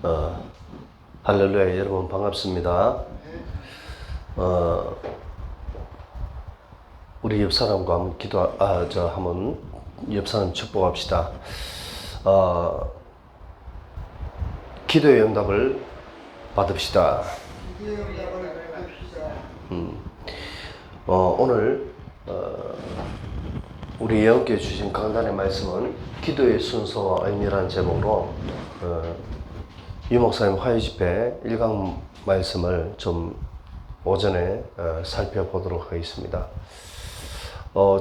어, 할렐루야, 여러분 반갑습니다. 우리 옆 사람과 한번 한번 옆 사람 축복합시다. 어, 기도의 응답을 받읍시다. 오늘 우리 예언께 주신 강단의 말씀은 기도의 순서와 의미라는 제목으로 유 목사님 화요 집회 1강 말씀을 좀 오전에 살펴보도록 하겠습니다.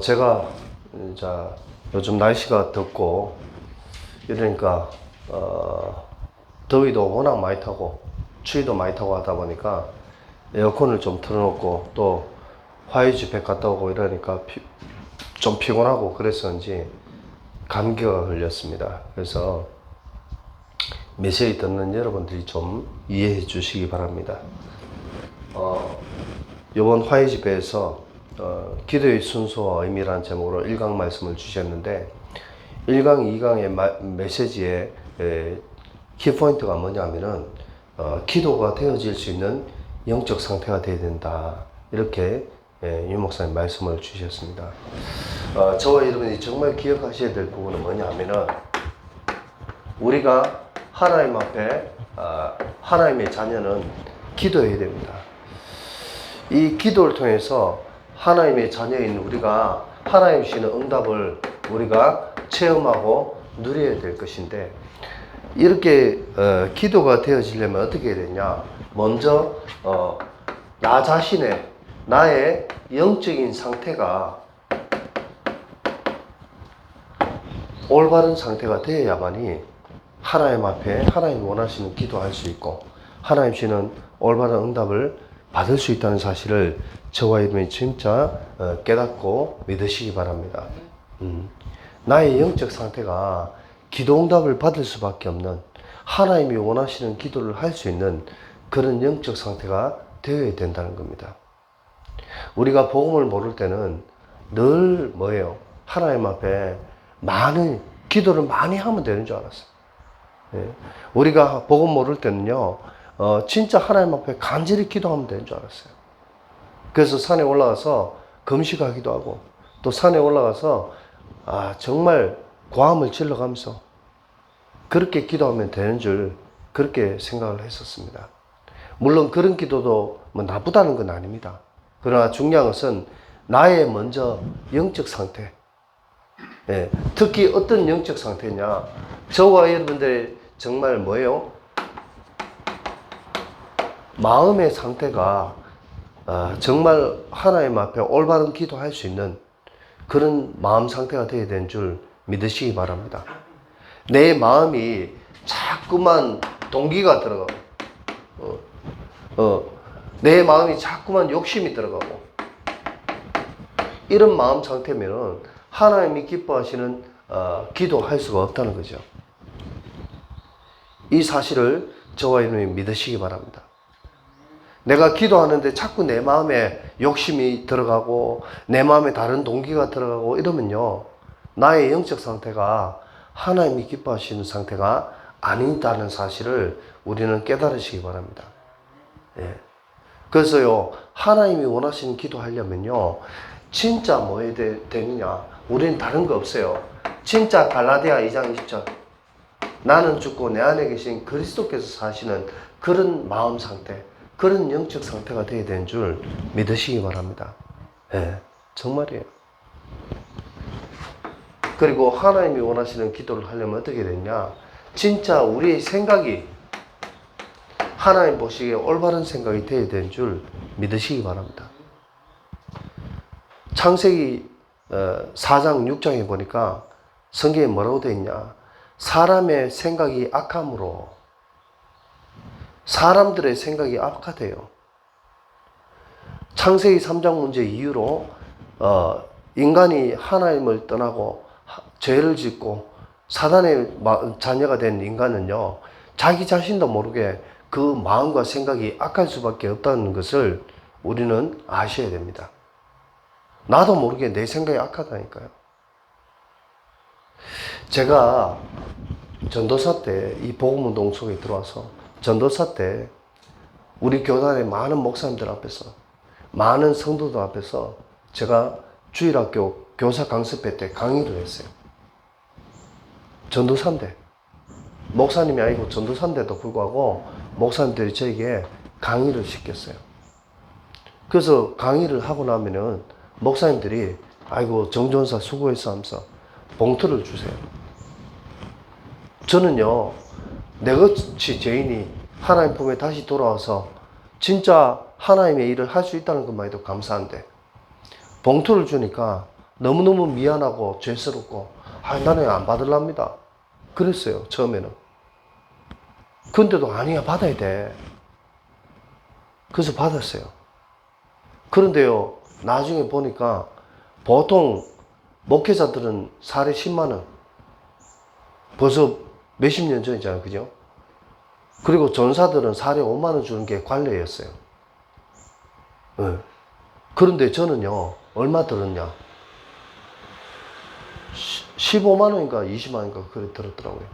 제가 요즘 날씨가 덥고 이러니까 더위도 워낙 많이 타고 추위도 많이 타고 하다 보니까 에어컨을 좀 틀어놓고 또 화요 집회 갔다 오고 이러니까 좀 피곤하고 그랬었는지 감기가 걸렸습니다. 그래서 메시지 듣는 여러분들이 좀 이해해 주시기 바랍니다. 이번 화요 집회에서 기도의 순서와 의미라는 제목으로 1강 말씀을 주셨는데 1강, 2강의 메시지의 키포인트가 뭐냐면은 기도가 되어질 수 있는 영적 상태가 되어야 된다. 이렇게 유 목사님 말씀을 주셨습니다. 저와 여러분이 정말 기억하셔야 될 부분은 뭐냐면은 우리가 하나님 앞에 하나님의 자녀는 기도해야 됩니다. 이 기도를 통해서 하나님의 자녀인 우리가 하나님 주시는 응답을 우리가 체험하고 누려야 될 것인데 이렇게 기도가 되어지려면 어떻게 해야 되냐? 먼저 나 자신의 나의 영적인 상태가 올바른 상태가 되어야만이 하나님 앞에 하나님 원하시는 기도할 수 있고 하나님 주시는 올바른 응답을 받을 수 있다는 사실을 저와 여러분이 진짜 깨닫고 믿으시기 바랍니다. 나의 영적 상태가 기도 응답을 받을 수밖에 없는 하나님이 원하시는 기도를 할 수 있는 그런 영적 상태가 되어야 된다는 겁니다. 우리가 복음을 모를 때는 늘 뭐예요? 하나님 앞에 많은 기도를 많이 하면 되는 줄 알았어요. 우리가 복음 모를 때는요, 진짜 하나님 앞에 간절히 기도하면 되는 줄 알았어요. 그래서 산에 올라가서 금식하기도 하고, 또 산에 올라가서, 정말 고함을 질러가면서 그렇게 기도하면 되는 줄 그렇게 생각을 했었습니다. 물론 그런 기도도 뭐 나쁘다는 건 아닙니다. 그러나 중요한 것은 나의 먼저 영적 상태. 특히 어떤 영적 상태냐. 저와 여러분들의 정말 뭐예요? 마음의 상태가 정말 하나님 앞에 올바른 기도할 수 있는 그런 마음 상태가 되어야 되는 줄 믿으시기 바랍니다. 내 마음이 자꾸만 동기가 들어가고 내 마음이 자꾸만 욕심이 들어가고 이런 마음 상태면은 하나님이 기뻐하시는 기도할 수가 없다는 거죠. 이 사실을 저와 여러분이 믿으시기 바랍니다. 내가 기도하는데 자꾸 내 마음에 욕심이 들어가고 내 마음에 다른 동기가 들어가고 이러면요, 나의 영적 상태가 하나님이 기뻐하시는 상태가 아니다는 사실을 우리는 깨달으시기 바랍니다. 그래서요, 하나님이 원하시는 기도하려면요, 진짜 뭐 해야 되느냐? 우리는 다른 거 없어요. 진짜 갈라디아 2장 20절. 나는 죽고 내 안에 계신 그리스도께서 사시는 그런 마음 상태, 그런 영적 상태가 되어야 되는 줄 믿으시기 바랍니다. 정말이에요. 그리고 하나님이 원하시는 기도를 하려면 어떻게 되냐? 진짜 우리의 생각이 하나님 보시기에 올바른 생각이 되어야 되는 줄 믿으시기 바랍니다. 창세기 4장 6장에 보니까 성경에 뭐라고 되어 있냐? 사람의 생각이 악함으로 사람들의 생각이 악화돼요. 창세기 3장 문제 이후로 인간이 하나님을 떠나고 죄를 짓고 사단의 자녀가 된 인간은요, 자기 자신도 모르게 그 마음과 생각이 악할 수밖에 없다는 것을 우리는 아셔야 됩니다. 나도 모르게 내 생각이 악하다니까요. 제가 전도사 때 이 복음운동 속에 들어와서 전도사 때 우리 교단의 많은 목사님들 앞에서 많은 성도들 앞에서 제가 주일학교 교사 강습회 때 강의를 했어요. 전도사인데 목사님이 아니고 전도사인데도 불구하고 목사님들이 저에게 강의를 시켰어요. 그래서 강의를 하고 나면은 목사님들이 아이고 정전사 수고했어 하면서 봉투를 주세요. 저는요 내같이 죄인이 하나님 품에 다시 돌아와서 진짜 하나님의 일을 할 수 있다는 것만 해도 감사한데 봉투를 주니까 너무너무 미안하고 죄스럽고 나는 안 받으랍니다. 그랬어요 처음에는. 근데도 아니야 받아야 돼. 그래서 받았어요. 그런데요 나중에 보니까 보통 목회자들은 사례 10만 원 벌써 몇십 년 전이잖아요. 그죠? 그리고 전사들은 사례 5만 원 주는 게 관례였어요. 네. 그런데 저는요 얼마 들었냐 15만 원인가 20만 원인가 그래 들었더라고요.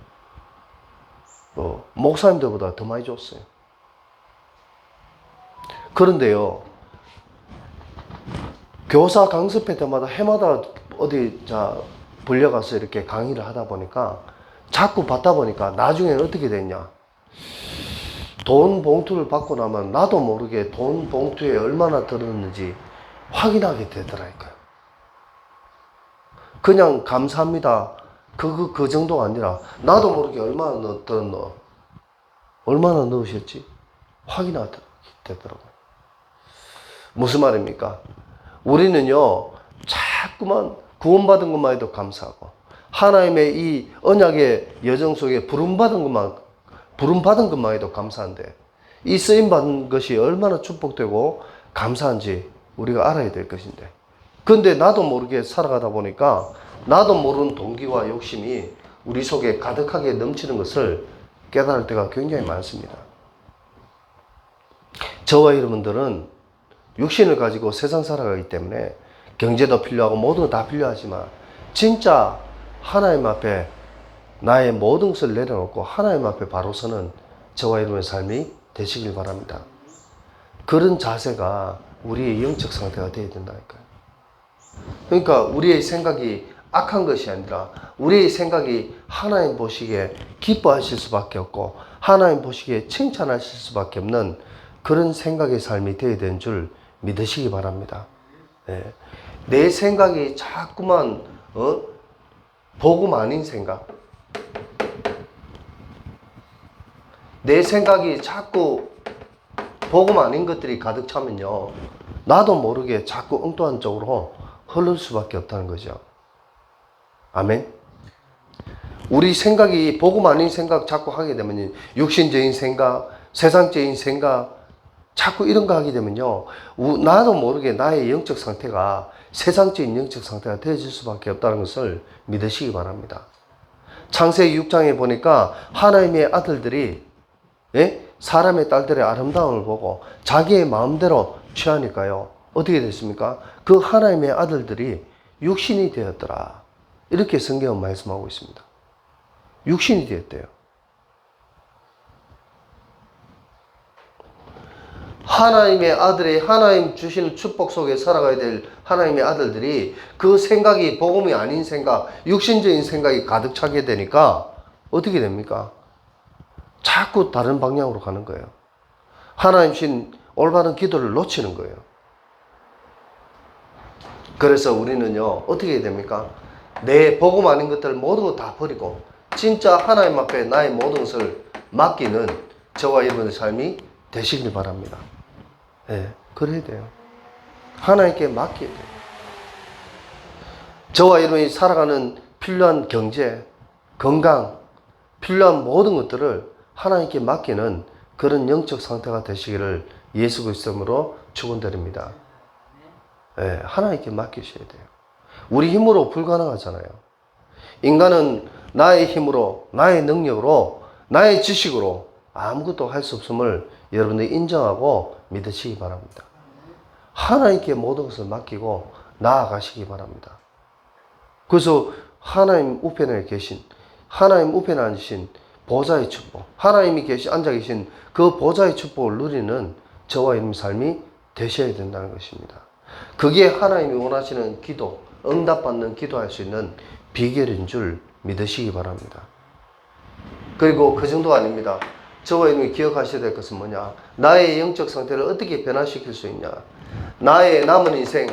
목사님들보다 더 많이 줬어요. 그런데요 교사 강습회 때마다 해마다 어디 불려가서 이렇게 강의를 하다 보니까 자꾸 받다 보니까 나중에는 어떻게 됐냐 돈 봉투를 받고 나면 나도 모르게 돈 봉투에 얼마나 들었는지 확인하게 되더라니까요. 그냥 감사합니다 그 정도가 아니라 나도 모르게 얼마나 들었노 얼마나 넣으셨지 확인하게 되더라고요. 무슨 말입니까? 우리는요 자꾸만 구원받은 것만 해도 감사하고 하나님의 이 언약의 여정 속에 부름받은 것만 해도 감사한데 이 쓰임받은 것이 얼마나 축복되고 감사한지 우리가 알아야 될 것인데 근데 나도 모르게 살아가다 보니까 나도 모르는 동기와 욕심이 우리 속에 가득하게 넘치는 것을 깨달을 때가 굉장히 많습니다. 저와 여러분들은 육신을 가지고 세상 살아가기 때문에 경제도 필요하고 모든 거 다 필요하지만 진짜 하나님 앞에 나의 모든 것을 내려놓고 하나님 앞에 바로 서는 저와 여러분의 삶이 되시길 바랍니다. 그런 자세가 우리의 영적 상태가 되어야 된다니까요. 그러니까 우리의 생각이 악한 것이 아니라 우리의 생각이 하나님 보시기에 기뻐하실 수밖에 없고 하나님 보시기에 칭찬하실 수밖에 없는 그런 생각의 삶이 되어야 되는 줄 믿으시기 바랍니다. 네. 내 생각이 자꾸만 복음 아닌 생각 내 생각이 자꾸 복음 아닌 것들이 가득 차면요 나도 모르게 자꾸 엉뚱한 쪽으로 흐를 수밖에 없다는 거죠. 아멘. 우리 생각이 복음 아닌 생각 자꾸 하게 되면 육신적인 생각 세상적인 생각 자꾸 이런 거 하게 되면요 나도 모르게 나의 영적 상태가 세상적인 영적 상태가 되어질 수밖에 없다는 것을 믿으시기 바랍니다. 창세기 6장에 보니까 하나님의 아들들이 사람의 딸들의 아름다움을 보고 자기의 마음대로 취하니까요 어떻게 됐습니까? 그 하나님의 아들들이 육신이 되었더라 이렇게 성경은 말씀하고 있습니다. 육신이 되었대요. 하나님의 아들이 하나님 주시는 축복 속에 살아가야 될 하나님의 아들들이 그 생각이 복음이 아닌 생각, 육신적인 생각이 가득 차게 되니까 어떻게 됩니까? 자꾸 다른 방향으로 가는 거예요. 하나님 신 올바른 기도를 놓치는 거예요. 그래서 우리는요 어떻게 해야 됩니까? 내 복음 아닌 것들 모든 거 다 버리고 진짜 하나님 앞에 나의 모든 것을 맡기는 저와 여러분의 삶이 되시길 바랍니다. 네, 그래야 돼요. 하나님께 맡겨야 돼요. 저와 여러분이 살아가는 필요한 경제, 건강, 필요한 모든 것들을 하나님께 맡기는 그런 영적 상태가 되시기를 예수 그리스도로 축원드립니다. 네, 하나님께 맡기셔야 돼요. 우리 힘으로 불가능하잖아요. 인간은 나의 힘으로, 나의 능력으로, 나의 지식으로 아무것도 할 수 없음을 여러분들이 인정하고 믿으시기 바랍니다. 하나님께 모든 것을 맡기고 나아가시기 바랍니다. 그래서 하나님 우편에 계신 하나님 우편에 앉으신 보좌의 축복, 하나님이 앉아 계신 그 보좌의 축복을 누리는 저와 여러분의 삶이 되셔야 된다는 것입니다. 그게 하나님이 원하시는 기도, 응답받는 기도할 수 있는 비결인 줄 믿으시기 바랍니다. 그리고 그 정도가 아닙니다. 저와 여러분이 기억하셔야 될 것은 뭐냐? 나의 영적 상태를 어떻게 변화시킬 수 있냐? 나의 남은 인생,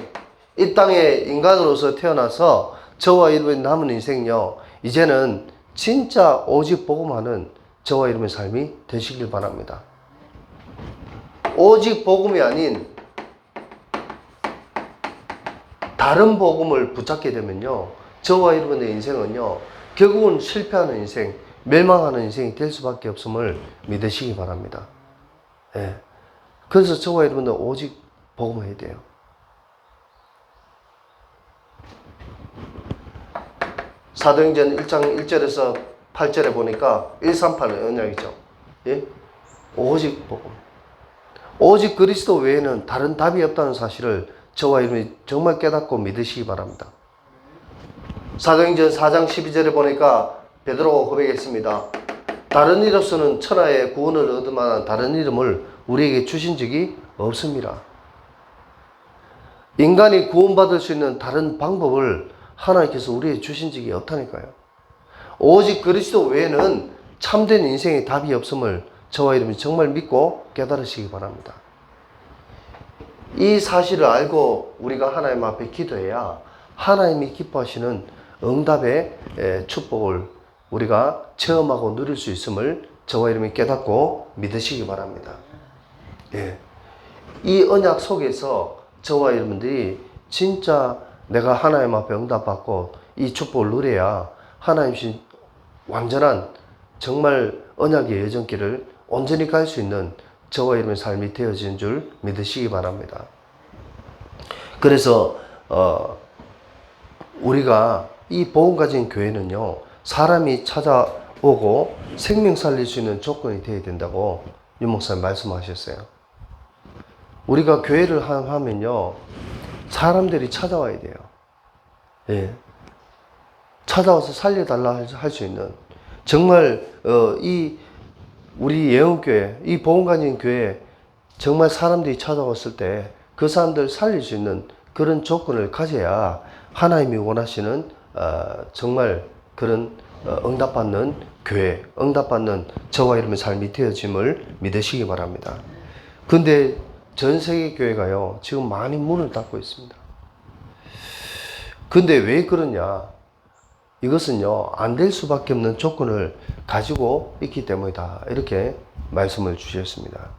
이 땅에 인간으로서 태어나서 저와 여러분의 남은 인생요, 이제는 진짜 오직 복음하는 저와 여러분의 삶이 되시길 바랍니다. 오직 복음이 아닌 다른 복음을 붙잡게 되면요, 저와 여러분의 인생은요, 결국은 실패하는 인생, 멸망하는 인생이 될 수밖에 없음을 믿으시기 바랍니다. 예. 그래서 저와 여러분은 오직 복음을 해야 돼요. 사도행전 1장 1절에서 8절에 보니까 138은 언약이죠. 예? 오직 복음. 오직 그리스도 외에는 다른 답이 없다는 사실을 저와 여러분이 정말 깨닫고 믿으시기 바랍니다. 사도행전 4장 12절에 보니까 베드로가 고백했습니다. 다른 이로서는 천하의 구원을 얻을 만한 다른 이름을 우리에게 주신 적이 없습니다. 인간이 구원받을 수 있는 다른 방법을 하나님께서 우리에게 주신 적이 없다니까요. 오직 그리스도 외에는 참된 인생의 답이 없음을 저와 여러분이 정말 믿고 깨달으시기 바랍니다. 이 사실을 알고 우리가 하나님 앞에 기도해야 하나님이 기뻐하시는 응답의 축복을 우리가 체험하고 누릴 수 있음을 저와 여러분이 깨닫고 믿으시기 바랍니다. 예. 이 언약 속에서 저와 여러분들이 진짜 내가 하나님 앞에 응답받고 이 축복을 누려야 하나님신 완전한 정말 언약의 여정길을 온전히 갈 수 있는 저와 여러분의 삶이 되어진 줄 믿으시기 바랍니다. 그래서 우리가 이 복음 가진 교회는요, 사람이 찾아오고 생명 살릴 수 있는 조건이 되어야 된다고 유 목사님 말씀하셨어요. 우리가 교회를 하면요, 사람들이 찾아와야 돼요. 예. 찾아와서 살려달라 할 수 있는, 정말 우리 예언교회, 이 복음 가진 교회에 정말 사람들이 찾아왔을 때 그 사람들 살릴 수 있는 그런 조건을 가져야 하나님이 원하시는 정말 그런 응답받는 교회, 응답받는 저와 여러분의 삶이 되어짐을 믿으시기 바랍니다. 근데 전 세계 교회가요, 지금 많이 문을 닫고 있습니다. 근데 왜 그러냐? 이것은요, 안 될 수밖에 없는 조건을 가지고 있기 때문이다. 이렇게 말씀을 주셨습니다.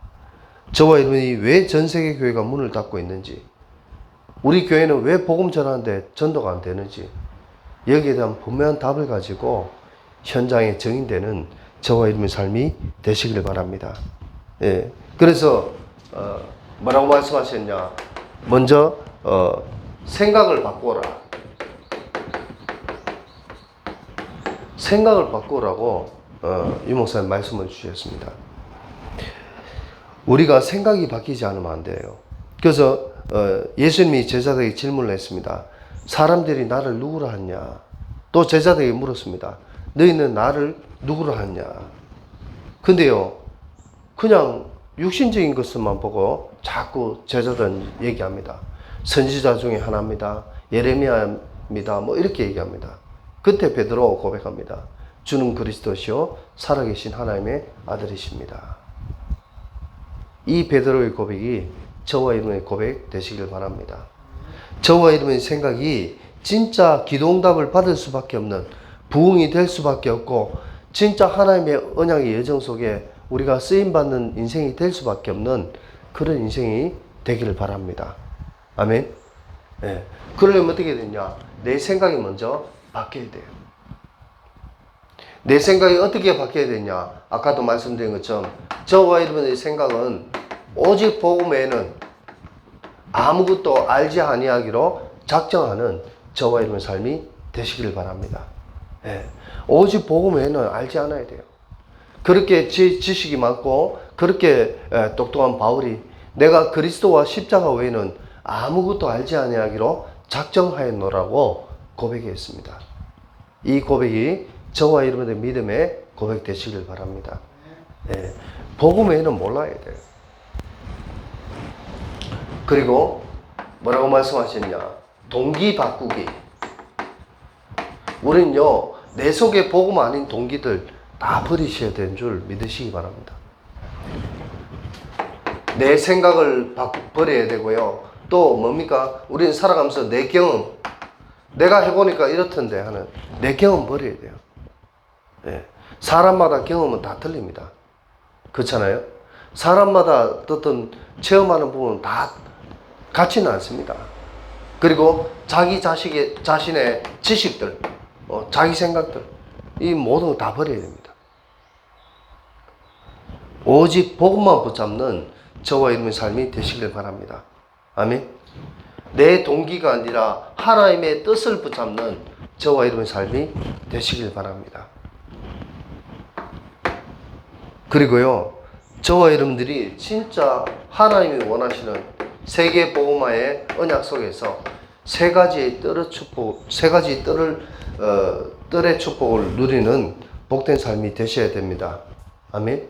저와 여러분이 왜 전 세계 교회가 문을 닫고 있는지, 우리 교회는 왜 복음 전하는데 전도가 안 되는지, 여기에 대한 분명한 답을 가지고 현장에 정인되는 저와 여러분의 삶이 되시길 바랍니다. 예. 그래서 뭐라고 말씀하셨냐? 먼저 생각을 바꾸라. 생각을 바꾸라고 유 목사님 말씀을 주셨습니다. 우리가 생각이 바뀌지 않으면 안 돼요. 그래서 예수님이 제자들에게 질문을 했습니다. 사람들이 나를 누구라 하냐? 또 제자들에게 물었습니다. 너희는 나를 누구라 하냐? 근데요, 그냥 육신적인 것만 보고 자꾸 제자들은 얘기합니다. 선지자 중에 하나입니다. 예레미야입니다. 뭐 이렇게 얘기합니다. 그때 베드로가 고백합니다. 주는 그리스도시요 살아계신 하나님의 아들이십니다. 이 베드로의 고백이 저와 여러분의 고백 되시길 바랍니다. 저와 여러분의 생각이 진짜 기도응답을 받을 수밖에 없는, 부흥이 될 수밖에 없고, 진짜 하나님의 언약의 여정 속에 우리가 쓰임받는 인생이 될 수밖에 없는 그런 인생이 되기를 바랍니다. 아멘. 네. 그러려면 어떻게 되냐? 내 생각이 먼저 바뀌어야 돼요. 내 생각이 어떻게 바뀌어야 되냐? 아까도 말씀드린 것처럼 저와 여러분의 생각은 오직 복음 외에는 아무것도 알지 아니하기로 작정하는 저와 여러분의 삶이 되시기를 바랍니다. 예. 오직 복음 외에는 알지 않아야 돼요. 그렇게 지식이 많고 그렇게 똑똑한 바울이 내가 그리스도와 십자가 외에는 아무것도 알지 아니하기로 작정하였노라고 고백했습니다. 이 고백이 저와 여러분의 믿음의 고백 되시길 바랍니다. 예, 복음 외에는 몰라야 돼요. 그리고 뭐라고 말씀하셨냐? 동기 바꾸기. 우리는요, 내 속에 복음 아닌 동기들 다 버리셔야 되는 줄 믿으시기 바랍니다. 내 생각을 버려야 되고요. 또 뭡니까? 우리는 살아가면서 내 경험, 내가 해보니까 이렇던데 하는 내 경험 버려야 돼요. 예. 사람마다 경험은 다 틀립니다. 그렇잖아요? 사람마다 어떤 체험하는 부분은 다 같지는 않습니다. 그리고 자기 자신의 지식들, 자기 생각들, 이 모든 거 다 버려야 됩니다. 오직 복음만 붙잡는 저와 여러분의 삶이 되시길 바랍니다. 아멘. 내 동기가 아니라 하나님의 뜻을 붙잡는 저와 여러분의 삶이 되시길 바랍니다. 그리고요, 저와 여러분들이 진짜 하나님이 원하시는 세계 복음화의 언약 속에서 세 가지의 뜰의 축복을 누리는 복된 삶이 되셔야 됩니다. 아멘.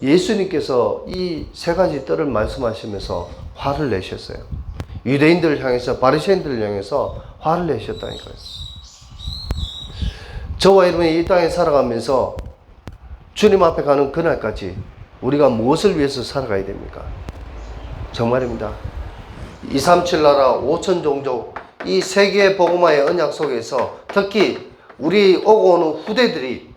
예수님께서 이 세 가지 뜰을 말씀하시면서 화를 내셨어요. 유대인들을 향해서, 바리새인들을 향해서 화를 내셨다니까요. 저와 여러분이 이 땅에 살아가면서 주님 앞에 가는 그날까지 우리가 무엇을 위해서 살아가야 됩니까? 정말입니다. 237 나라 5천 종족 이 세계 복음화의 언약 속에서 특히 우리 오고 오는 후대들이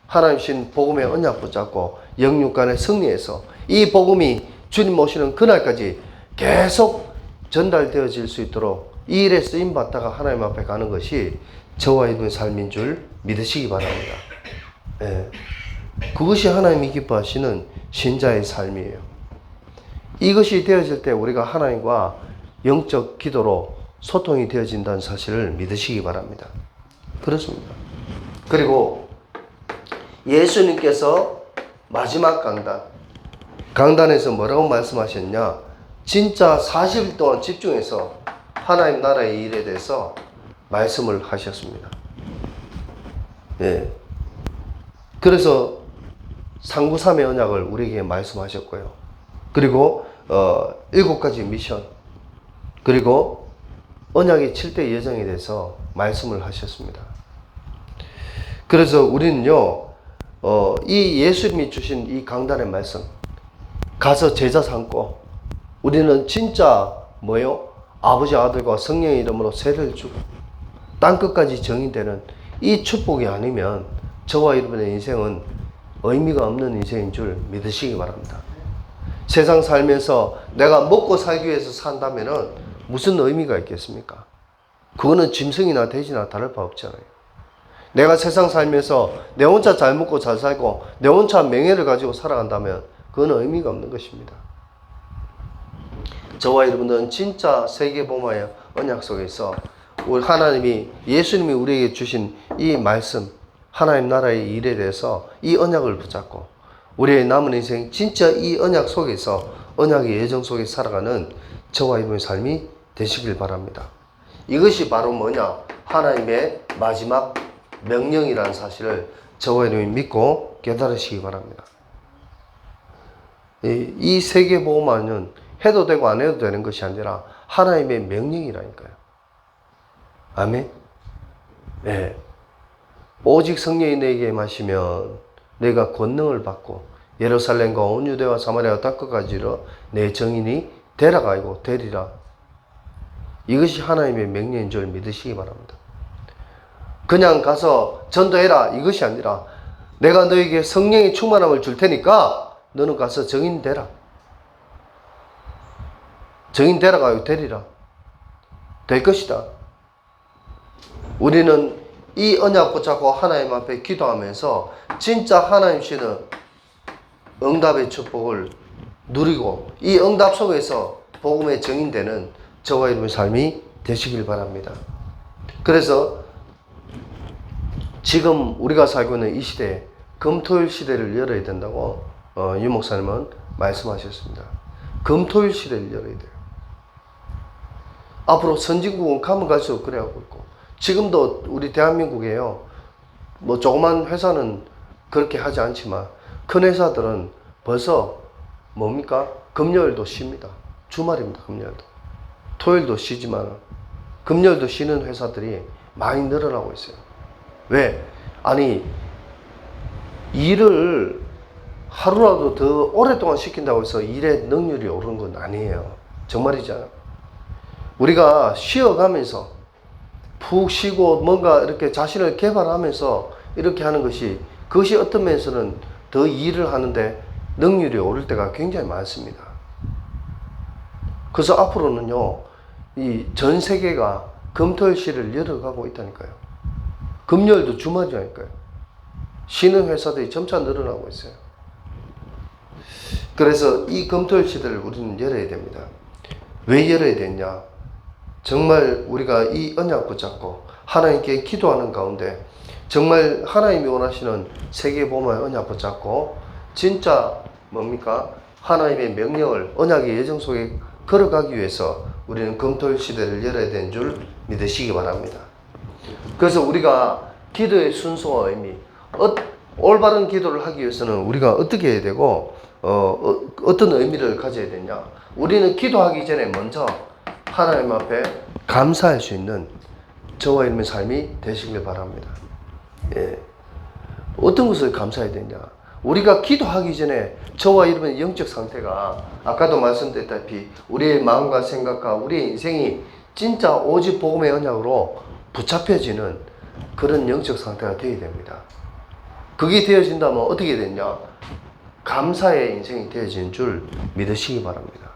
하나님 신 복음의 언약 붙잡고 영육간의 승리해서 이 복음이 주님 오시는 그날까지 계속 전달되어질 수 있도록 이 일에 쓰임 받다가 하나님 앞에 가는 것이 저와 여러분의 삶인 줄 믿으시기 바랍니다. 예. 그것이 하나님이 기뻐하시는 신자의 삶이에요. 이것이 되어질 때 우리가 하나님과 영적 기도로 소통이 되어진다는 사실을 믿으시기 바랍니다. 그렇습니다. 그리고 예수님께서 마지막 강단에서 뭐라고 말씀하셨냐? 진짜 40일 동안 집중해서 하나님 나라의 일에 대해서 말씀을 하셨습니다. 예. 그래서 상구삼의 언약을 우리에게 말씀하셨고요. 그리고 7가지 미션, 그리고 언약의 7대 예정에 대해서 말씀을 하셨습니다. 그래서 우리는요, 이 예수님이 주신 이 강단의 말씀 가서 제자 삼고 우리는 진짜 뭐요? 아버지 아들과 성령의 이름으로 세례를 주고 땅끝까지 정의되는 이 축복이 아니면 저와 여러분의 인생은 의미가 없는 인생인 줄 믿으시기 바랍니다. 세상 살면서 내가 먹고 살기 위해서 산다면은 무슨 의미가 있겠습니까? 그거는 짐승이나 돼지나 다를 바 없잖아요. 내가 세상 살면서 내 혼자 잘 먹고 잘 살고 내 혼자 명예를 가지고 살아간다면 그건 의미가 없는 것입니다. 저와 여러분들은 진짜 세계복음화의 언약 속에서 우리 하나님이 예수님이 우리에게 주신 이 말씀 하나님 나라의 일에 대해서 이 언약을 붙잡고 우리의 남은 인생 진짜 이 언약 속에서 언약의 예정 속에 살아가는 저와 여러분의 삶이 되시길 바랍니다. 이것이 바로 뭐냐? 하나님의 마지막 명령이라는 사실을 저와 여러분이 믿고 깨달으시기 바랍니다. 이 세계복음화는 해도 되고 안 해도 되는 것이 아니라 하나님의 명령이라니까요. 아멘. 네. 오직 성령이 내게 임하시면 내가 권능을 받고 예루살렘과 온 유대와 사마리아 땅끝까지로 내 정인이 되라가고 되리라. 이것이 하나님의 명령인 줄 믿으시기 바랍니다. 그냥 가서 전도해라 이것이 아니라 내가 너에게 성령의 충만함을 줄 테니까 너는 가서 정인 되라. 정인 되라가고 되리라. 될 것이다. 우리는 이 언약 붙잡고 하나님 앞에 기도하면서 진짜 하나님 주시는 응답의 축복을 누리고 이 응답 속에서 복음의 정인되는 저와 여러분의 삶이 되시길 바랍니다. 그래서 지금 우리가 살고 있는 이 시대에 금토일 시대를 열어야 된다고 유 목사님은 말씀하셨습니다. 금토일 시대를 열어야 돼요. 앞으로 선진국은 가면 갈수록 그래가고 있고 지금도 우리 대한민국에요. 뭐 조그만 회사는 그렇게 하지 않지만 큰 회사들은 벌써 뭡니까? 금요일도 쉽니다. 주말입니다. 금요일도. 토요일도 쉬지만 금요일도 쉬는 회사들이 많이 늘어나고 있어요. 왜? 아니, 일을 하루라도 더 오랫동안 시킨다고 해서 일의 능률이 오르는 건 아니에요. 정말이잖아요. 우리가 쉬어가면서 푹 쉬고 뭔가 이렇게 자신을 개발하면서 이렇게 하는 것이, 그것이 어떤 면에서는 더 일을 하는데 능률이 오를 때가 굉장히 많습니다. 그래서 앞으로는요, 이 전 세계가 금토일시를 열어가고 있다니까요. 금요일도 주말이라니까요. 쉬는 회사들이 점차 늘어나고 있어요. 그래서 이 금토일시들을 우리는 열어야 됩니다. 왜 열어야 되냐? 정말 우리가 이 언약 붙잡고 하나님께 기도하는 가운데 정말 하나님이 원하시는 세계복음의 언약 붙잡고 진짜 뭡니까? 하나님의 명령을 언약의 예정 속에 걸어가기 위해서 우리는 금토일 시대를 열어야 되는 줄 믿으시기 바랍니다. 그래서 우리가 기도의 순서와 의미, 올바른 기도를 하기 위해서는 우리가 어떻게 해야 되고 어떤 의미를 가져야 되냐? 우리는 기도하기 전에 먼저 하나님 앞에 감사할 수 있는 저와 여러분의 삶이 되시길 바랍니다. 예. 어떤 것을 감사해야 되냐? 우리가 기도하기 전에 저와 여러분의 영적 상태가 아까도 말씀드렸다시피 우리의 마음과 생각과 우리의 인생이 진짜 오직 복음의 언약으로 붙잡혀지는 그런 영적 상태가 되어야 됩니다. 그게 되어진다면 어떻게 되냐? 감사의 인생이 되어지는 줄 믿으시기 바랍니다.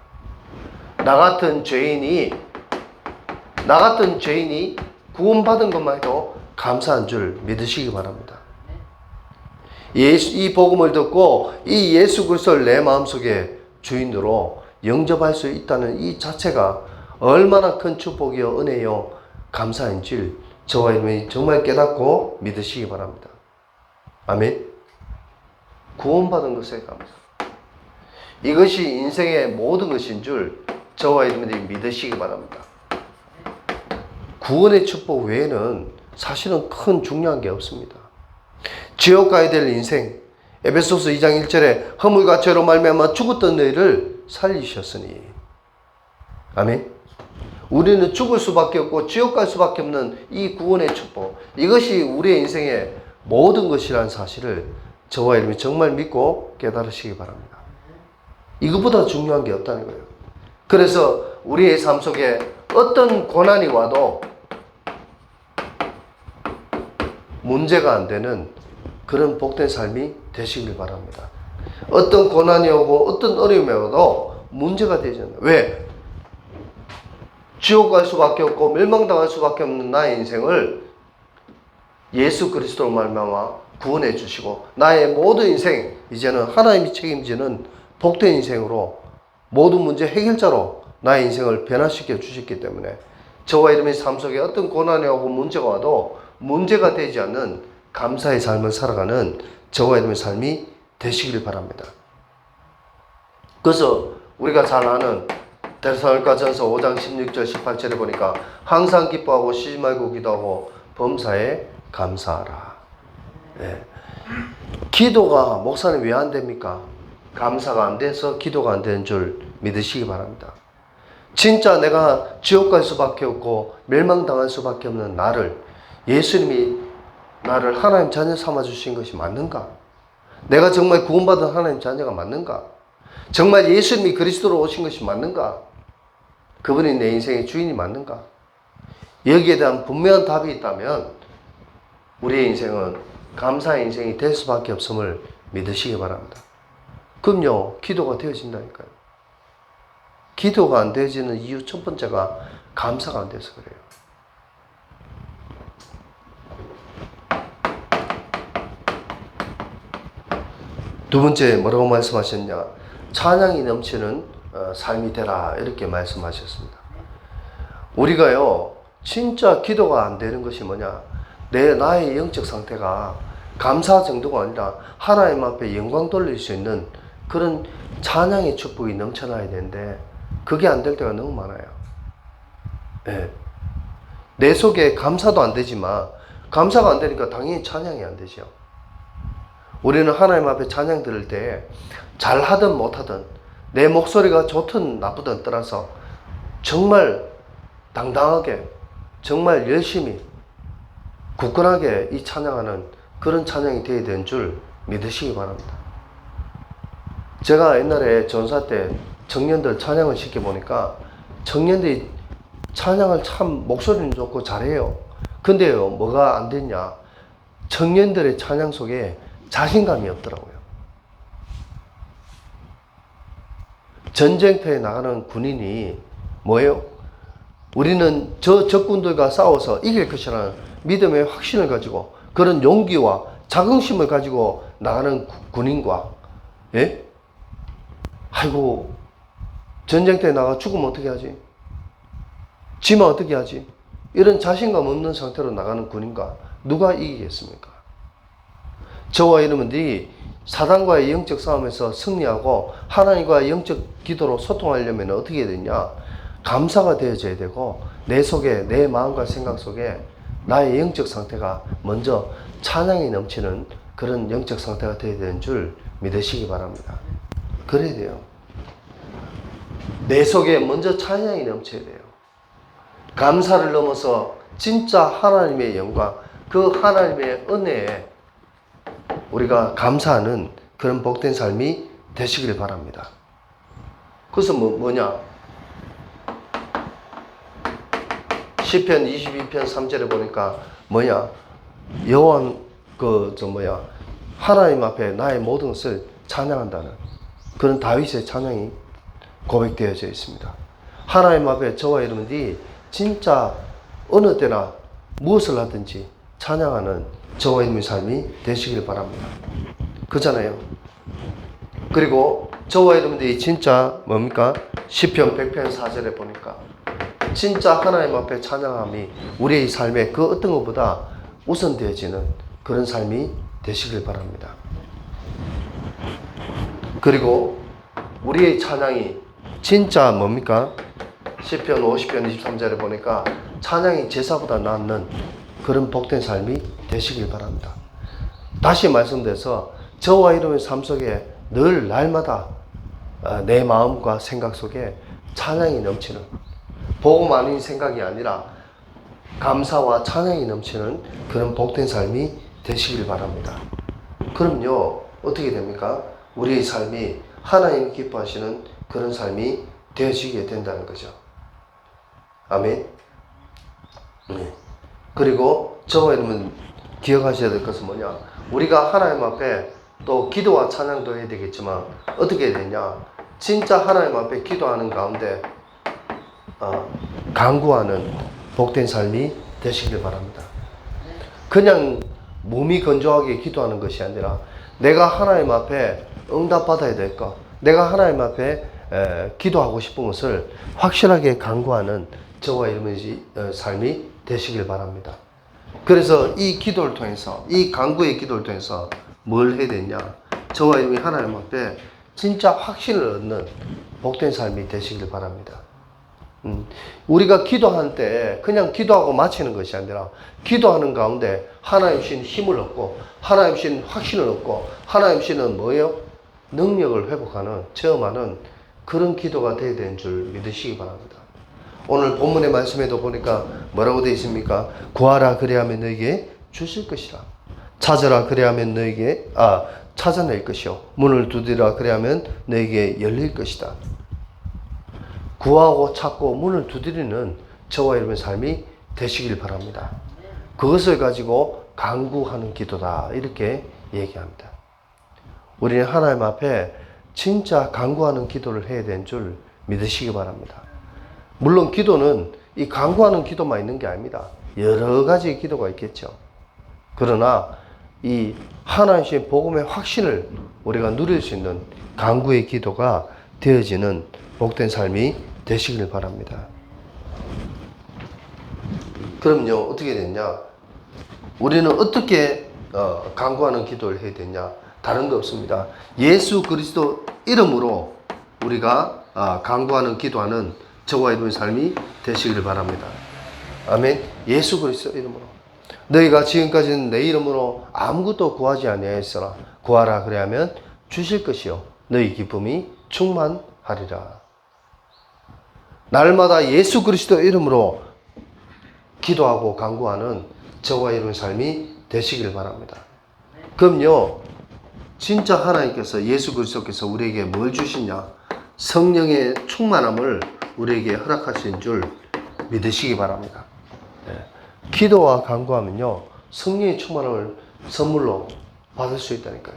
나 같은 죄인이 구원받은 것만 해도 감사한 줄 믿으시기 바랍니다. 이 복음을 듣고 이 예수 그리스도를 내 마음속에 주인으로 영접할 수 있다는 이 자체가 얼마나 큰 축복이요 은혜요 감사인지 저와 여러분이 정말 깨닫고 믿으시기 바랍니다. 아멘. 구원받은 것에 감사. 이것이 인생의 모든 것인 줄 저와 여러분들이 믿으시기 바랍니다. 구원의 축복 외에는 사실은 큰 중요한 게 없습니다. 지옥 가야 될 인생, 에베소서 2장 1절에 허물과 죄로 말미암아 죽었던 너희를 살리셨으니. 아멘. 우리는 죽을 수밖에 없고 지옥 갈 수밖에 없는 이 구원의 축복, 이것이 우리의 인생의 모든 것이라는 사실을 저와 여러분이 정말 믿고 깨달으시기 바랍니다. 이것보다 중요한 게 없다는 거예요. 그래서 우리의 삶 속에 어떤 고난이 와도 문제가 안 되는 그런 복된 삶이 되시길 바랍니다. 어떤 고난이 오고 어떤 어려움이 와도 문제가 되지 않아요. 왜? 지옥 갈 수밖에 없고 멸망당할 수밖에 없는 나의 인생을 예수 그리스도로 말미암아 구원해 주시고 나의 모든 인생 이제는 하나님이 책임지는 복된 인생으로 모든 문제 해결자로 나의 인생을 변화시켜 주셨기 때문에 저와 여러분의 삶 속에 어떤 고난이 오고 문제가 와도 문제가 되지 않는 감사의 삶을 살아가는 저와 여러분의 삶이 되시길 바랍니다. 그래서 우리가 잘 아는 데살로니가전서 5장 16절 18절에 보니까 항상 기뻐하고 쉬지 말고 기도하고 범사에 감사하라. 네. 기도가 목사님 왜 안 됩니까? 감사가 안 돼서 기도가 안 되는 줄 믿으시기 바랍니다. 진짜 내가 지옥 갈 수밖에 없고 멸망당할 수밖에 없는 나를 예수님이 나를 하나님 자녀 삼아주신 것이 맞는가? 내가 정말 구원받은 하나님 자녀가 맞는가? 정말 예수님이 그리스도로 오신 것이 맞는가? 그분이 내 인생의 주인이 맞는가? 여기에 대한 분명한 답이 있다면 우리의 인생은 감사의 인생이 될 수밖에 없음을 믿으시기 바랍니다. 그럼요, 기도가 되어진다니까요. 기도가 안 되어지는 이유 첫 번째가 감사가 안 돼서 그래요. 두 번째 뭐라고 말씀하셨냐? 찬양이 넘치는 삶이 되라 이렇게 말씀하셨습니다. 우리가요 진짜 기도가 안 되는 것이 뭐냐? 나의 영적 상태가 감사 정도가 아니라 하나님 앞에 영광 돌릴 수 있는 그런 찬양의 축복이 넘쳐나야 되는데 그게 안 될 때가 너무 많아요. 네. 내 속에 감사도 안 되지만 감사가 안 되니까 당연히 찬양이 안 되죠. 우리는 하나님 앞에 찬양 들을 때 잘하든 못하든 내 목소리가 좋든 나쁘든 떠나서 정말 당당하게 정말 열심히 굳건하게 이 찬양하는 그런 찬양이 되어야 되는 줄 믿으시기 바랍니다. 제가 옛날에 전사 때 청년들 찬양을 시켜보니까 청년들이 찬양을 참 목소리는 좋고 잘해요. 근데요, 뭐가 안 됐냐? 청년들의 찬양 속에 자신감이 없더라고요. 전쟁터에 나가는 군인이 뭐예요? 우리는 저 적군들과 싸워서 이길 것이라는 믿음의 확신을 가지고 그런 용기와 자긍심을 가지고 나가는 군인과, 예? 아이고, 전쟁터에 나가 죽으면 어떻게 하지? 지면 어떻게 하지? 이런 자신감 없는 상태로 나가는 군인과 누가 이기겠습니까? 저와 여러분들이 사단과의 영적 싸움에서 승리하고 하나님과의 영적 기도로 소통하려면 어떻게 해야 되냐? 감사가 되어져야 되고 내 속에, 내 마음과 생각 속에 나의 영적 상태가 먼저 찬양이 넘치는 그런 영적 상태가 되어야 되는 줄 믿으시기 바랍니다. 그래야 돼요. 내 속에 먼저 찬양이 넘쳐야 돼요. 감사를 넘어서 진짜 하나님의 영광, 그 하나님의 은혜에 우리가 감사하는 그런 복된 삶이 되시길 바랍니다. 그래서 뭐냐? 시편 22편 3절에 보니까 뭐냐? 여호와 하나님 앞에 나의 모든 것을 찬양한다는 그런 다윗의 찬양이 고백되어져 있습니다. 하나님 앞에 저와 여러분들이 진짜 어느 때나 무엇을 하든지 찬양하는 저와 여러분의 삶이 되시길 바랍니다. 그잖아요. 그리고 저와 여러분들이 진짜 뭡니까? 시편 100편 4절에 보니까 진짜 하나님 앞에 찬양함이 우리의 삶에 그 어떤 것보다 우선되어지는 그런 삶이 되시길 바랍니다. 그리고 우리의 찬양이 진짜 뭡니까? 시편 50편 23절에 보니까 찬양이 제사보다 낫는 그런 복된 삶이 되시길 바랍니다. 다시 말씀드려서 저와 여러분의 삶 속에 늘 날마다 내 마음과 생각 속에 찬양이 넘치는 복음 아닌 생각이 아니라 감사와 찬양이 넘치는 그런 복된 삶이 되시길 바랍니다. 그럼요, 어떻게 됩니까? 우리의 삶이 하나님 기뻐하시는 그런 삶이 되어지게 된다는 거죠. 아멘. 네. 그리고 저와 여러분 기억하셔야 될 것은 뭐냐? 우리가 하나님 앞에 또 기도와 찬양도 해야 되겠지만 어떻게 해야 되냐? 진짜 하나님 앞에 기도하는 가운데 간구하는 복된 삶이 되시길 바랍니다. 그냥 몸이 건조하게 기도하는 것이 아니라 내가 하나님 앞에 응답받아야 될 것, 내가 하나님 앞에 기도하고 싶은 것을 확실하게 간구하는 저와 여러분의 삶이 되시길 바랍니다. 그래서 이 기도를 통해서, 이 간구의 기도를 통해서 뭘 해야 되냐? 저와 여러분이 하나님 앞에 진짜 확신을 얻는 복된 삶이 되시길 바랍니다. 우리가 기도할 때 그냥 기도하고 마치는 것이 아니라 기도하는 가운데 하나님 신 힘을 얻고 하나님 신 확신을 얻고 하나님 신은 뭐예요? 능력을 회복하는, 체험하는 그런 기도가 되어야 되는 줄 믿으시기 바랍니다. 오늘 본문의 말씀에도 보니까 뭐라고 되어 있습니까? 구하라 그리하면 너에게 주실 것이라. 찾으라 그리하면 너에게 찾아낼 것이요. 문을 두드리라 그리하면 너에게 열릴 것이다. 구하고 찾고 문을 두드리는 저와 여러분의 삶이 되시길 바랍니다. 그것을 가지고 간구하는 기도다 이렇게 얘기합니다. 우리는 하나님 앞에 진짜 간구하는 기도를 해야 되는 줄 믿으시기 바랍니다. 물론 기도는 이 간구하는 기도만 있는 게 아닙니다. 여러 가지 기도가 있겠죠. 그러나 이 하나님의 복음의 확신을 우리가 누릴 수 있는 간구의 기도가 되어지는 복된 삶이 되시길 바랍니다. 그럼요, 어떻게 됐냐? 우리는 어떻게 간구하는 기도를 해야 되냐? 다른 거 없습니다. 예수 그리스도 이름으로 우리가 간구하는 기도하는 저와 여러분의 삶이 되시길 바랍니다. 아멘. 예수 그리스도 이름으로. 너희가 지금까지는 내 이름으로 아무것도 구하지 아니하였으나 구하라 그래야면 주실 것이요 너희 기쁨이 충만하리라. 날마다 예수 그리스도 이름으로 기도하고 간구하는 저와 여러분의 삶이 되시길 바랍니다. 그럼요, 진짜 하나님께서 예수 그리스도께서 우리에게 뭘 주시냐? 성령의 충만함을 우리에게 허락하신 줄 믿으시기 바랍니다. 네. 기도와 간구하면요, 성령의 충만함을 선물로 받을 수 있다니까요.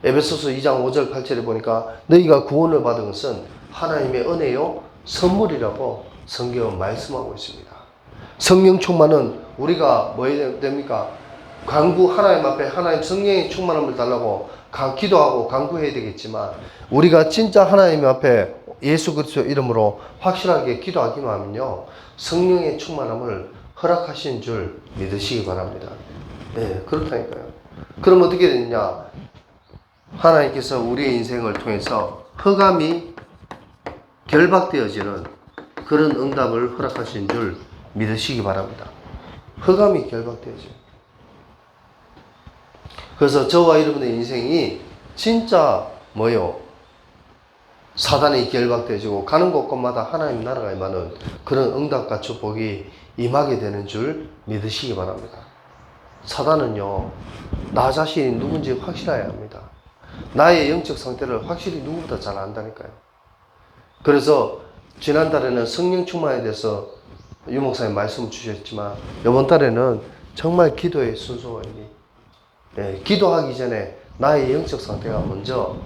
에베소서 2장 5절 8절에 보니까 너희가 구원을 받은 것은 하나님의 은혜요 선물이라고 성경은 말씀하고 있습니다. 성령 충만은 우리가 뭐 해야 됩니까? 간구 하나님 앞에 하나님 성령의 충만함을 달라고 기도하고 간구해야 되겠지만 우리가 진짜 하나님 앞에 예수 그리스도 이름으로 확실하게 기도하기만 하면요 성령의 충만함을 허락하신 줄 믿으시기 바랍니다. 네, 그렇다니까요. 그럼 어떻게 되느냐? 하나님께서 우리의 인생을 통해서 흑암이 결박되어지는 그런 응답을 허락하신 줄 믿으시기 바랍니다. 흑암이 결박되어져요. 그래서 저와 여러분의 인생이 진짜 뭐요? 사단이 결박되어지고 가는 곳곳마다 하나님 나라가 임하는 그런 응답과 축복이 임하게 되는 줄 믿으시기 바랍니다. 사단은요, 나 자신이 누군지 확실해야 합니다. 나의 영적 상태를 확실히 누구보다 잘 안다니까요. 그래서 지난달에는 성령 충만에 대해서 유 목사님 말씀을 주셨지만 이번 달에는 정말 기도의 순서원이 기도하기 전에 나의 영적 상태가 먼저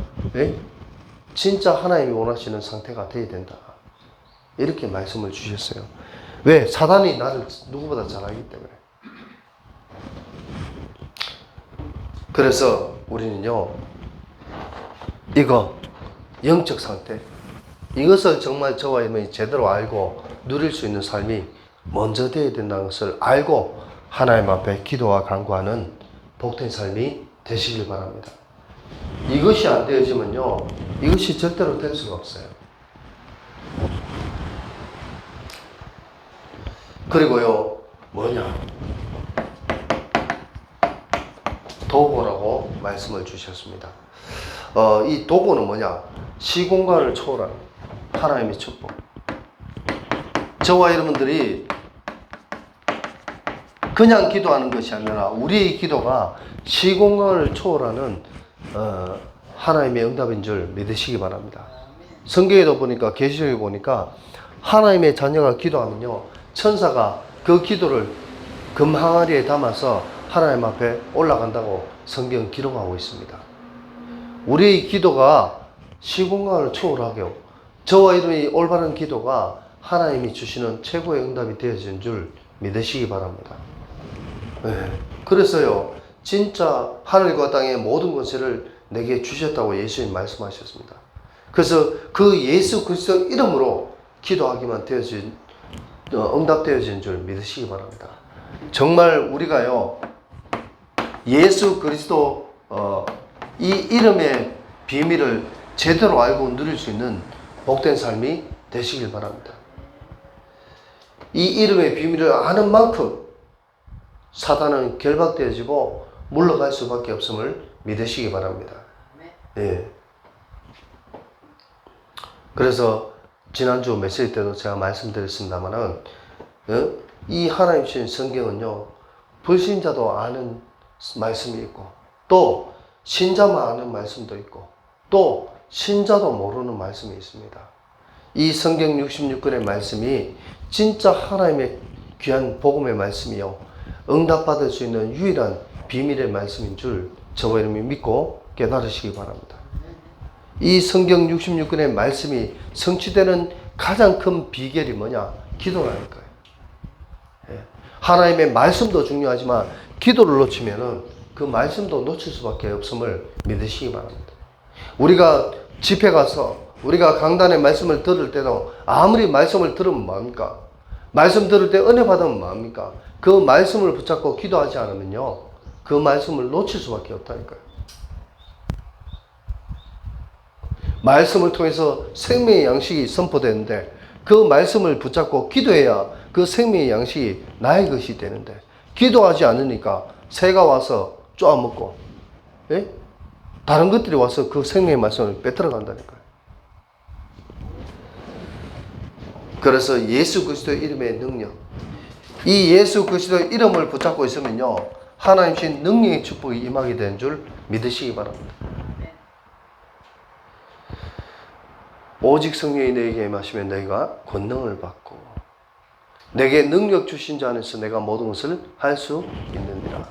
진짜 하나님이 원하시는 상태가 되어야 된다. 이렇게 말씀을 주셨어요. 왜? 사단이 나를 누구보다 잘 알기 때문에. 그래서 우리는요, 이거 영적 상태 이것을 정말 저와 여러분이 제대로 알고 누릴 수 있는 삶이 먼저 되어야 된다는 것을 알고 하나님 앞에 기도와 간구하는 복된 삶이 되시길 바랍니다. 이것이 안 되어지면요, 이것이 절대로 될 수가 없어요. 그리고요, 뭐냐? 도구라고 말씀을 주셨습니다. 이 도구는 뭐냐? 시공간을 초월하는 하나님의 축복. 저와 여러분들이 그냥 기도하는 것이 아니라 우리의 기도가 시공간을 초월하는 하나님의 응답인 줄 믿으시기 바랍니다. 성경에도 보니까 계시록에 보니까 하나님의 자녀가 기도하면요 천사가 그 기도를 금 항아리에 담아서 하나님 앞에 올라간다고 성경은 기록하고 있습니다. 우리의 기도가 시공간을 초월하게 저와 여러분의 올바른 기도가 하나님이 주시는 최고의 응답이 되어진 줄 믿으시기 바랍니다. 네. 그래서요 진짜 하늘과 땅의 모든 권세를 내게 주셨다고 예수님 말씀하셨습니다. 그래서 그 예수 그리스도 이름으로 기도하기만 되어진 응답되어진 줄 믿으시기 바랍니다. 정말 우리가요 예수 그리스도 이 이름의 비밀을 제대로 알고 누릴 수 있는 복된 삶이 되시길 바랍니다. 이 이름의 비밀을 아는 만큼 사단은 결박되어지고 물러갈 수밖에 없음을 믿으시기 바랍니다. 예. 그래서 지난주 메시지 때도 제가 말씀드렸습니다만은 이 하나님 주신 성경은요 불신자도 아는 말씀이 있고 또 신자만 아는 말씀도 있고 또 신자도 모르는 말씀이 있습니다. 이 성경 66권의 말씀이 진짜 하나님의 귀한 복음의 말씀이요 응답받을 수 있는 유일한 비밀의 말씀인 줄 저와 여러분이 믿고 깨달으시기 바랍니다. 이 성경 66권의 말씀이 성취되는 가장 큰 비결이 뭐냐? 기도라는 거예요. 하나님의 말씀도 중요하지만 기도를 놓치면은 그 말씀도 놓칠 수밖에 없음을 믿으시기 바랍니다. 우리가 집회 가서 우리가 강단의 말씀을 들을 때도 아무리 말씀을 들으면 뭐합니까? 말씀 들을 때 은혜 받으면 뭐합니까? 그 말씀을 붙잡고 기도하지 않으면요 그 말씀을 놓칠 수밖에 없다니까요. 말씀을 통해서 생명의 양식이 선포되는데 그 말씀을 붙잡고 기도해야 그 생명의 양식이 나의 것이 되는데 기도하지 않으니까 새가 와서 쪼아먹고, 예? 다른 것들이 와서 그 생명의 말씀을 뺏들어 간다니까요. 그래서 예수 그리스도의 이름의 능력, 이 예수 그리스도의 이름을 붙잡고 있으면요, 하나님 신 능력의 축복이 임하게 되는 줄 믿으시기 바랍니다. 오직 성령이 너에게 임하시면 너희가 권능을 받고 내게 능력 주신 자 안에서 내가 모든 것을 할 수 있느니라.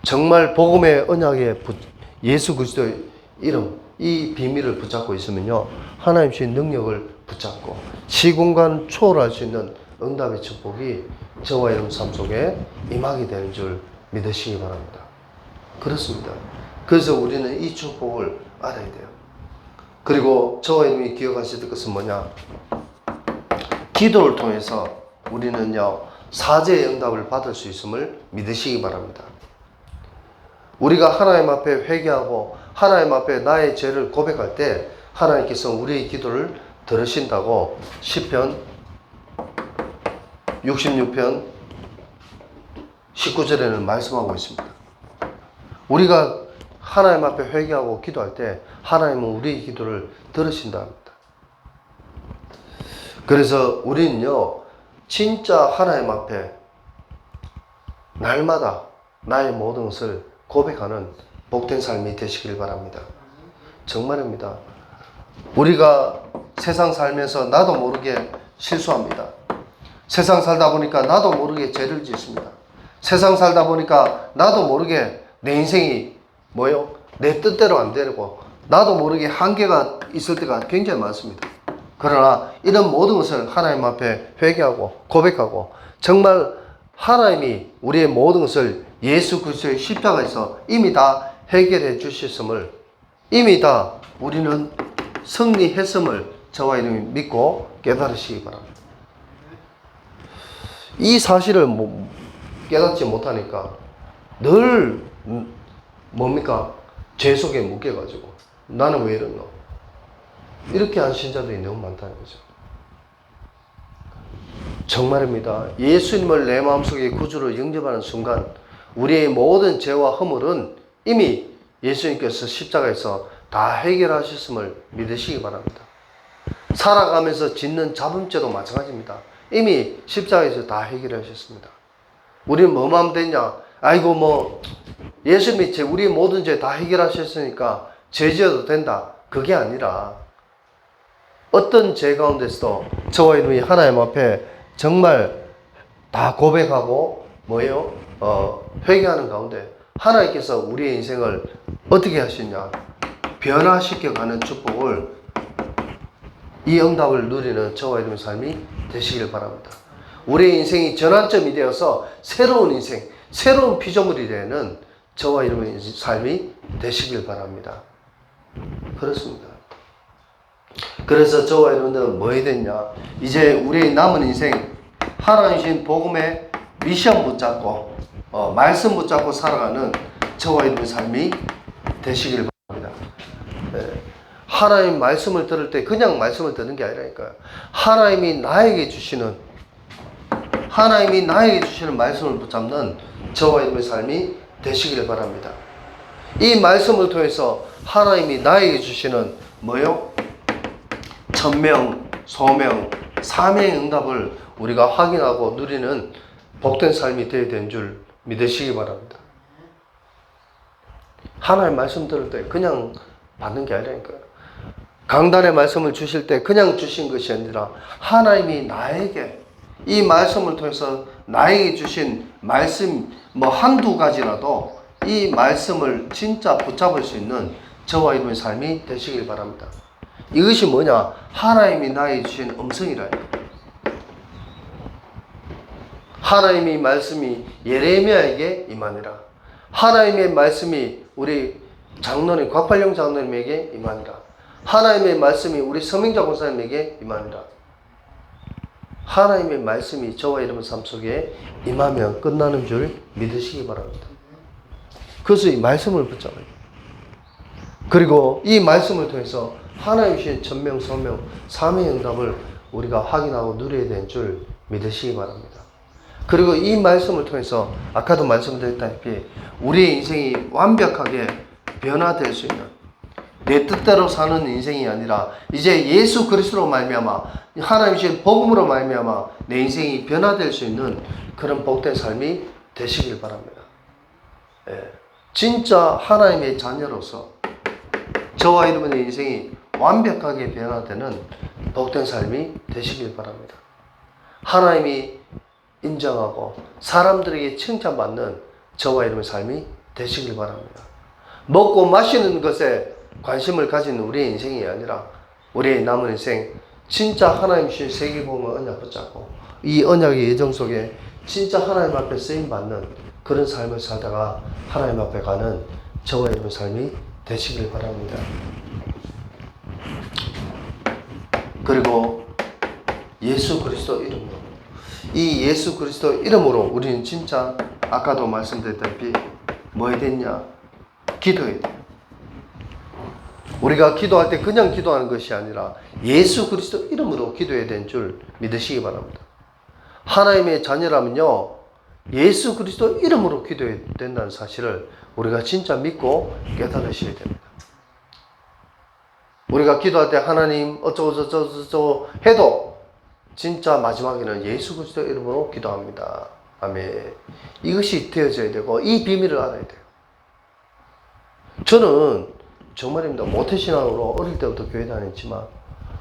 정말 복음의 언약의 예수 그리스도의 이름, 이 비밀을 붙잡고 있으면요, 하나님 주신 능력을 붙잡고 시공간 초월할 수 있는 응답의 축복이 저와 여러분 삶 속에 임하게 되는 줄 믿으시기 바랍니다. 그렇습니다. 그래서 우리는 이 축복을 알아야 돼요. 그리고 저와 여러분이 기억하셔야 될 것은 뭐냐? 기도를 통해서 우리는요, 사제의 응답을 받을 수 있음을 믿으시기 바랍니다. 우리가 하나님 앞에 회개하고 하나님 앞에 나의 죄를 고백할 때 하나님께서 우리의 기도를 들으신다고 시편 66편 19절에는 말씀하고 있습니다. 우리가 하나님 앞에 회개하고 기도할 때 하나님은 우리의 기도를 들으신다 합니다. 그래서 우리는요, 진짜 하나님 앞에 날마다 나의 모든 것을 고백하는 복된 삶이 되시길 바랍니다. 정말입니다. 우리가 세상 살면서 나도 모르게 실수합니다. 세상 살다 보니까 나도 모르게 죄를 짓습니다. 세상 살다 보니까 나도 모르게 내 인생이 뭐요? 내 뜻대로 안 되고 나도 모르게 한계가 있을 때가 굉장히 많습니다. 그러나 이런 모든 것을 하나님 앞에 회개하고 고백하고 정말 하나님이 우리의 모든 것을 예수 그리스도의 십자가에서 이미 다 해결해 주셨음을, 이미 다 우리는 승리했음을 저와 이름이 믿고 깨달으시기 바랍니다. 이 사실을 깨닫지 못하니까 늘 뭡니까? 죄 속에 묶여가지고 나는 왜 이러노? 이렇게 한 신자들이 너무 많다는 거죠. 정말입니다. 예수님을 내 마음속에 구주로 영접하는 순간 우리의 모든 죄와 허물은 이미 예수님께서 십자가에서 다 해결하셨음을 믿으시기 바랍니다. 살아가면서 짓는 잡음죄도 마찬가지입니다. 이미 십자가에서 다 해결하셨습니다. 우리는 뭐만 됐냐? 아이고 예수님이 우리의 모든 죄 다 해결하셨으니까 죄 지어도 된다. 그게 아니라 어떤 죄 가운데서도 저와 여러분이 하나님 앞에 정말 다 고백하고 회개하는 가운데 하나님께서 우리의 인생을 어떻게 하시냐? 변화시켜가는 축복을, 이 응답을 누리는 저와 여러분의 삶이 되시길 바랍니다. 우리의 인생이 전환점이 되어서 새로운 인생, 새로운 피조물이 되는 저와 여러분의 삶이 되시길 바랍니다. 그렇습니다. 그래서 저와 여러분들은 뭐 해야 되냐? 이제 우리의 남은 인생 하나님 주신 복음의 미션 붙잡고 말씀 붙잡고 살아가는 저와 여러분의 삶이 되시길 바랍니다. 네. 하나님 말씀을 들을 때 그냥 말씀을 듣는 게 아니라니까요. 하나님이 나에게 주시는 말씀을 붙잡는 저와 여러분의 삶이 되시길 바랍니다. 이 말씀을 통해서 하나님이 나에게 주시는 천명, 소명, 사명의 응답을 우리가 확인하고 누리는 복된 삶이 되어야 되는 줄 믿으시기 바랍니다. 하나님 말씀 들을 때 그냥 받는 게 아니라니까요. 강단의 말씀을 주실 때 그냥 주신 것이 아니라 하나님이 나에게 이 말씀을 통해서 나에게 주신 말씀 한두 가지라도 이 말씀을 진짜 붙잡을 수 있는 저와 여러분의 삶이 되시길 바랍니다. 이것이 뭐냐? 하나님이 나에게 주신 음성이라요. 하나님의 말씀이 예레미야에게 임하니라. 하나님의 말씀이 우리 장로님 곽팔령 장로님에게 임하니라. 하나님의 말씀이 우리 서명자 권사님에게 임하니라. 하나님의 말씀이 저와 여러분 삶 속에 임하면 끝나는 줄 믿으시기 바랍니다. 그래서 이 말씀을 붙잡아요. 그리고 이 말씀을 통해서 하나님 주신 천명, 소명, 사명의 응답을 우리가 확인하고 누려야 되는 줄 믿으시기 바랍니다. 그리고 이 말씀을 통해서 아까도 말씀드렸다시피 우리의 인생이 완벽하게 변화될 수 있는, 내 뜻대로 사는 인생이 아니라 이제 예수 그리스도로 말미암아 하나님 주신 복음으로 말미암아 내 인생이 변화될 수 있는 그런 복된 삶이 되시길 바랍니다. 진짜 하나님의 자녀로서 저와 여러분의 인생이 완벽하게 변화되는 복된 삶이 되시길 바랍니다. 하나님이 인정하고 사람들에게 칭찬받는 저와 여러분의 삶이 되시길 바랍니다. 먹고 마시는 것에 관심을 가진 우리의 인생이 아니라 우리의 남은 인생 진짜 하나님 주신 세계복음의 언약 붙잡고 이 언약의 예정 속에 진짜 하나님 앞에 쓰임받는 그런 삶을 살다가 하나님 앞에 가는 저와 여러분의 삶이 되시길 바랍니다. 그리고 예수 그리스도 이름으로, 이 예수 그리스도 이름으로 우리는 진짜 아까도 말씀드렸다시피 뭐 해야 되냐? 기도해야 돼요. 우리가 기도할 때 그냥 기도하는 것이 아니라 예수 그리스도 이름으로 기도해야 되는 줄 믿으시기 바랍니다. 하나님의 자녀라면요, 예수 그리스도 이름으로 기도해야 된다는 사실을 우리가 진짜 믿고 깨달으셔야 됩니다. 우리가 기도할 때 하나님 어쩌고 해도 진짜 마지막에는 예수 그리스도 이름으로 기도합니다. 아멘. 이것이 되어져야 되고 이 비밀을 알아야 돼요. 저는 정말입니다. 모태신앙으로 어릴 때부터 교회 다녔지만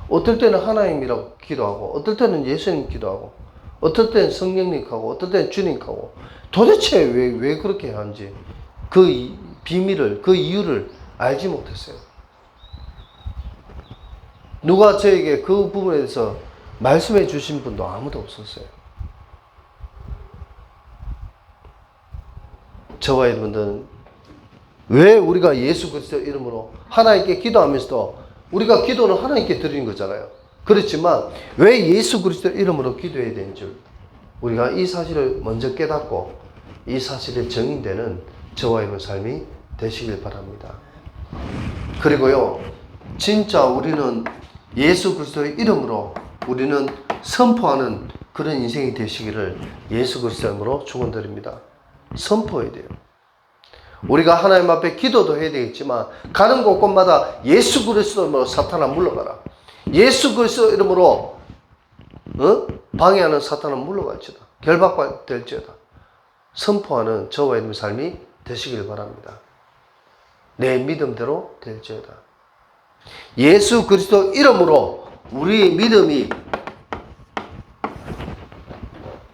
어떨 때는 하나님이라고 기도하고 어떨 때는 예수님 기도하고 어떨 때는 성령님하고 어떨 때는 주님하고 도대체 왜 그렇게 하는지 그 비밀을, 그 이유를 알지 못했어요. 누가 저에게 그 부분에 대해서 말씀해 주신 분도 아무도 없었어요. 저와 여러분들은 왜 우리가 예수 그리스도 이름으로 하나님께 기도하면서도 우리가 기도는 하나님께 드리는 거잖아요. 그렇지만 왜 예수 그리스도 이름으로 기도해야 되는 줄 우리가 이 사실을 먼저 깨닫고 이 사실에 정인되는 저와 여러분 삶이 되시길 바랍니다. 그리고요, 진짜 우리는 예수 그리스도의 이름으로 우리는 선포하는 그런 인생이 되시기를 예수 그리스도 이름으로 축원드립니다. 선포해야 돼요. 우리가 하나님 앞에 기도도 해야 되겠지만 가는 곳곳마다 예수 그리스도 이름으로 사탄아 물러가라. 예수 그리스도 이름으로 방해하는 사탄은 물러갈지어다. 결박될지어다. 선포하는 저와 여러분의 삶이 되시길 바랍니다. 내 믿음대로 될지어다. 예수 그리스도 이름으로 우리의 믿음이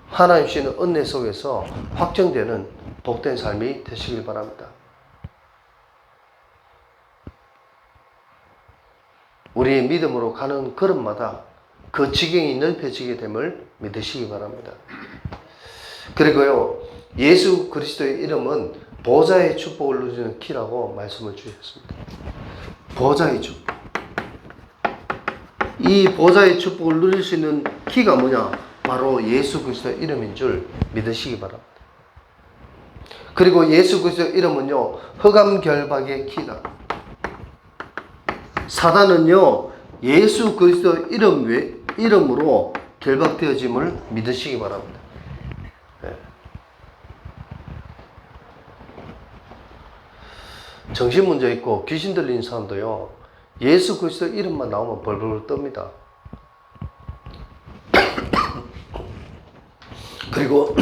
하나님 주시는 은혜 속에서 확정되는 복된 삶이 되시길 바랍니다. 우리의 믿음으로 가는 걸음마다 그 지경이 넓혀지게 됨을 믿으시기 바랍니다. 그리고요, 예수 그리스도의 이름은 보좌의 축복을 누리는 키라고 말씀을 주셨습니다. 보좌의 축복. 이 보좌의 축복을 누릴 수 있는 키가 뭐냐? 바로 예수 그리스도의 이름인 줄 믿으시기 바랍니다. 그리고 예수 그리스도의 이름은요, 흑암 결박의 키다. 사단은요, 예수 그리스도의 이름으로 결박되어짐을 믿으시기 바랍니다. 네. 정신문제 있고 귀신 들리는 사람도요, 예수 그리스도 이름만 나오면 벌벌 떱니다. 그리고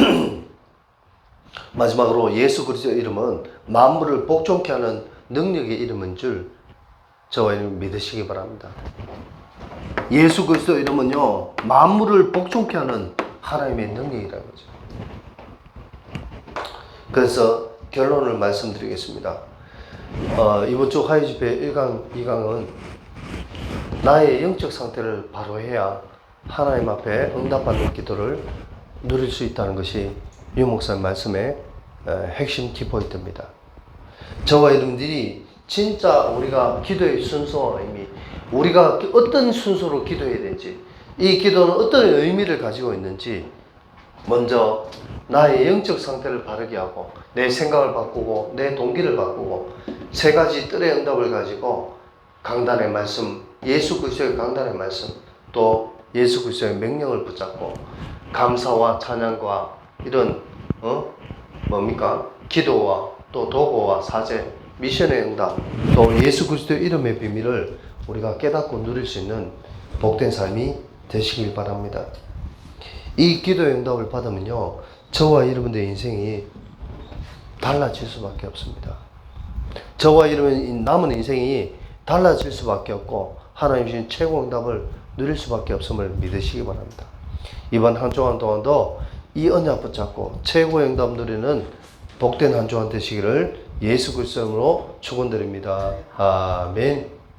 마지막으로 예수 그리스도의 이름은 만물을 복종케 하는 능력의 이름인 줄 저와 여러분 믿으시기 바랍니다. 예수 그리스도의 이름은요, 만물을 복종케 하는 하나님의 능력이라는 거죠. 그래서 결론을 말씀드리겠습니다. 이번 주 화요 집회 1강, 2강은 나의 영적 상태를 바로 해야 하나님 앞에 응답받는 기도를 누릴 수 있다는 것이 유 목사님 말씀의 핵심 키포인트입니다. 저와 여러분들이 진짜 우리가 기도의 순서와 의미, 우리가 어떤 순서로 기도해야 되는지, 이 기도는 어떤 의미를 가지고 있는지 먼저 나의 영적 상태를 바르게 하고 내 생각을 바꾸고 내 동기를 바꾸고 세 가지 뜰의 응답을 가지고 강단의 말씀, 예수 그리스도의 강단의 말씀, 또 예수 그리스도의 명령을 붙잡고 감사와 찬양과 이런 뭡니까? 기도와 또 도구와 사제, 미션의 응답, 또 예수 그리스도의 이름의 비밀을 우리가 깨닫고 누릴 수 있는 복된 삶이 되시길 바랍니다. 이 기도의 응답을 받으면요, 저와 여러분들의 인생이 달라질 수밖에 없습니다. 저와 여러분 남은 인생이 달라질 수밖에 없고 하나님 주신 최고 응답을 누릴 수밖에 없음을 믿으시기 바랍니다. 이번 한 주간 동안도 이 언약 붙잡고 최고의 응답 누리는 복된 한 주간 되시기를 예수 그리스도 이름으로 축원드립니다. 아멘.